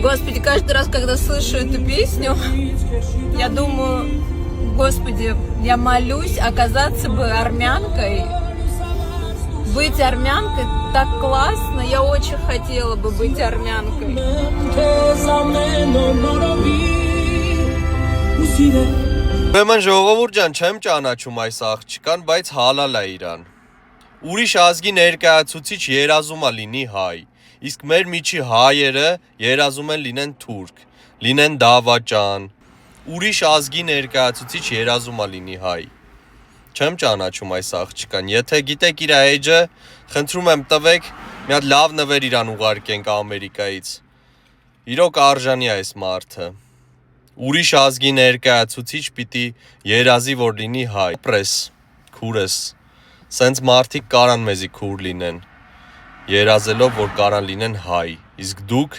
Господи, каждый раз, когда слышу эту песню, я думаю, Господи, я молюсь оказаться бы армянкой. Быть армянкой так классно, я очень хотела бы быть армянкой. Ուրեմն ժողովուրդ ջան, չեմ ճանաչում այս աղջկան, բայց հալալ է իրան։ Ուրիշ ազգի ներկայացուցիչ երազում է լինի հայ, իսկ մեր միջի հայերը երազում են լինեն թուրք, լինեն դավաճան։ Ուրիշ ազգի ներկայացուցիչ երազում է լինի հայ։ Չեմ ճանաչում այս աղջկան, եթե գիտեք իր էջը, խնդրում եմ տվեք, մի հատ լավ նվեր իրան ուղարկենք Ամերիկայից։ Իրոք արժանի է այս մարդը։ Ուրիշ ազգի ներկայացուցիչ պիտի երազի, որ լինի հայ։ Պրես, քուրս, սենց մարդիկ կարան մեզի քուր լինեն, երազելով, որ կարան լինեն հայ, իսկ դուք